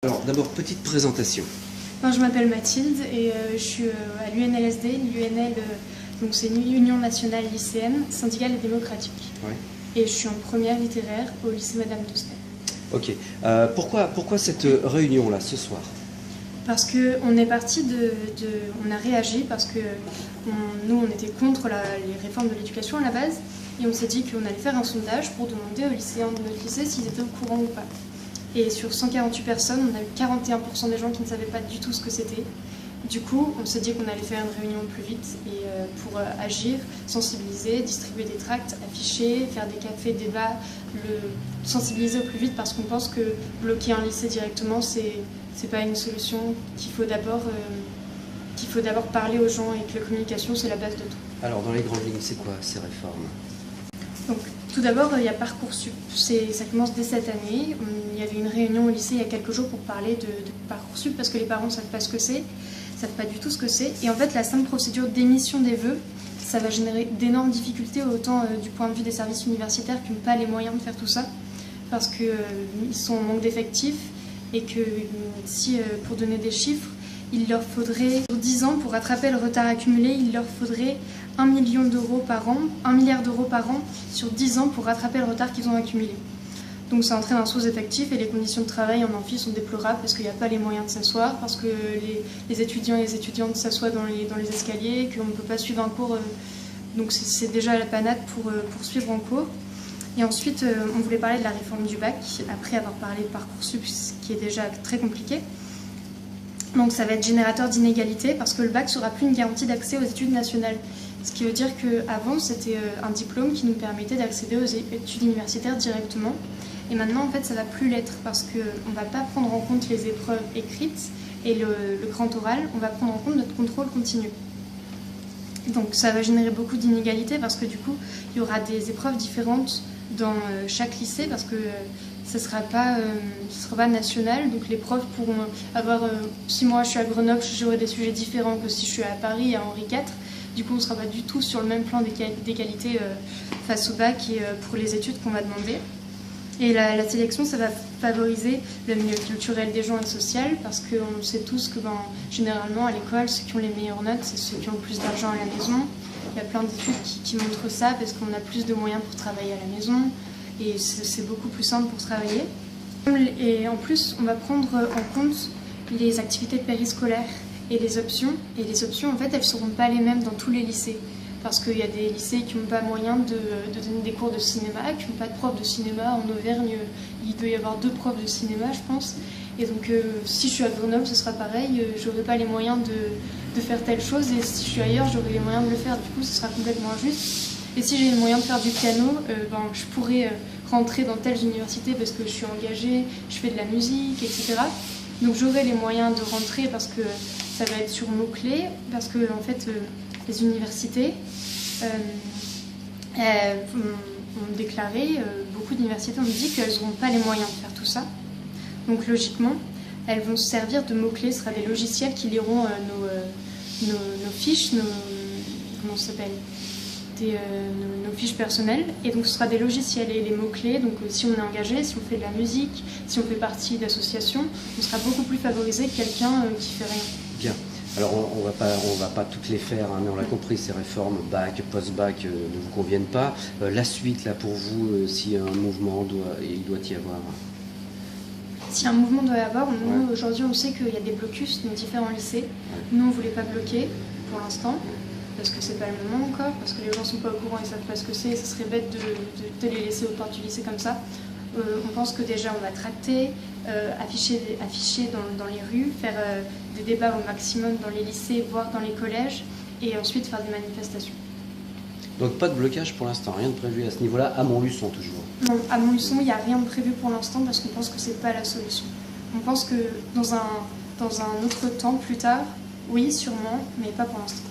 Alors d'abord, petite présentation. Je m'appelle Mathilde et je suis à l'UNLSD. L'UNL, donc c'est une Union nationale lycéenne, syndicale et démocratique. Ouais. Et je suis en première littéraire au lycée Madame Toussaint. Ok. Pourquoi cette réunion-là, ce soir? Parce qu'on est parti on a réagi parce que nous, on était contre les réformes de l'éducation à la base. Et on s'est dit qu'on allait faire un sondage pour demander aux lycéens de notre lycée s'ils étaient au courant ou pas. Et sur 148 personnes, on a eu 41% des gens qui ne savaient pas du tout ce que c'était. Du coup, on s'est dit qu'on allait faire une réunion plus vite et pour agir, sensibiliser, distribuer des tracts, afficher, faire des cafés, débats, sensibiliser au plus vite parce qu'on pense que bloquer un lycée directement, c'est pas une solution, qu'il faut d'abord parler aux gens et que la communication, c'est la base de tout. Alors, dans les grandes lignes, c'est quoi ces réformes? Donc, tout d'abord, il y a Parcoursup. Ça commence dès cette année. Il y avait une réunion au lycée il y a quelques jours pour parler de Parcoursup parce que les parents ne savent pas ce que c'est, ne savent pas du tout ce que c'est. Et en fait, la simple procédure d'émission des vœux, ça va générer d'énormes difficultés, autant du point de vue des services universitaires qui n'ont pas les moyens de faire tout ça, parce qu'ils sont en manque d'effectifs et que si, pour donner des chiffres, il leur faudrait, pour 10 ans, pour rattraper le retard accumulé, il leur faudrait 1 million d'euros par an, 1 milliard d'euros par an sur 10 ans pour rattraper le retard qu'ils ont accumulé. Donc ça entraîne un sous-effectif et les conditions de travail en amphi sont déplorables parce qu'il n'y a pas les moyens de s'asseoir, parce que les étudiants et les étudiantes s'assoient dans les escaliers, qu'on ne peut pas suivre un cours. Donc c'est déjà la panade pour suivre en cours. Et ensuite, on voulait parler de la réforme du bac, après avoir parlé de Parcoursup, ce qui est déjà très compliqué. Donc ça va être générateur d'inégalités parce que le bac ne sera plus une garantie d'accès aux études nationales. Ce qui veut dire qu'avant, c'était un diplôme qui nous permettait d'accéder aux études universitaires directement. Et maintenant, en fait, ça ne va plus l'être parce qu'on ne va pas prendre en compte les épreuves écrites et le grand oral, on va prendre en compte notre contrôle continu. Donc ça va générer beaucoup d'inégalités parce que du coup, il y aura des épreuves différentes dans chaque lycée parce que ce ne sera pas national. Donc les profs pourront avoir, si moi je suis à Grenoble, j'aurai des sujets différents que si je suis à Paris, à Henri IV. Du coup, on ne sera pas du tout sur le même plan d'égalité face au bac et pour les études qu'on va demander. Et la sélection, ça va favoriser le milieu culturel des gens et social parce qu'on sait tous que généralement à l'école, ceux qui ont les meilleures notes, c'est ceux qui ont le plus d'argent à la maison. Il y a plein d'études qui montrent ça parce qu'on a plus de moyens pour travailler à la maison et c'est beaucoup plus simple pour travailler. Et en plus, on va prendre en compte les activités périscolaires et les options. Et les options, en fait, elles ne seront pas les mêmes dans tous les lycées. Parce qu'il y a des lycées qui n'ont pas moyen de donner des cours de cinéma, qui n'ont pas de prof de cinéma. En Auvergne, il doit y avoir 2 profs de cinéma, je pense. Et donc, si je suis à Grenoble, ce sera pareil. Je n'aurai pas les moyens de faire telle chose. Et si je suis ailleurs, j'aurai les moyens de le faire. Du coup, ce sera complètement injuste. Et si j'ai les moyens de faire du piano, je pourrais rentrer dans telle université parce que je suis engagée, je fais de la musique, etc. Donc, j'aurai les moyens de rentrer parce que ça va être sur mots-clés. Parce que, en fait, les universités ont déclaré, beaucoup d'universités ont dit qu'elles n'auront pas les moyens de faire tout ça. Donc logiquement, elles vont se servir de mots-clés, ce sera des logiciels qui liront nos fiches, comment ça s'appelle, nos fiches personnelles. Et donc ce sera des logiciels et les mots-clés. Donc si on est engagé, si on fait de la musique, si on fait partie d'associations, on sera beaucoup plus favorisé que quelqu'un qui fait rien. Bien. Alors on va pas toutes les faire, hein, mais on l'a compris, ces réformes bac, post-bac ne vous conviennent pas. La suite, là, pour vous, si un mouvement il doit y avoir. Si un mouvement doit y avoir, nous, aujourd'hui, on sait qu'il y a des blocus dans différents lycées. Nous, on ne voulait pas bloquer pour l'instant, parce que c'est pas le moment encore, parce que les gens ne sont pas au courant et ne savent pas ce que c'est, et ce serait bête de les laisser aux portes du lycée comme ça. On pense que déjà on va tracter, afficher dans les rues, faire des débats au maximum dans les lycées, voire dans les collèges, et ensuite faire des manifestations. Donc pas de blocage pour l'instant, rien de prévu à ce niveau-là, à Montluçon toujours? Non, à Montluçon, il n'y a rien de prévu pour l'instant parce qu'on pense que c'est pas la solution. On pense que dans un autre temps, plus tard, oui, sûrement, mais pas pour l'instant.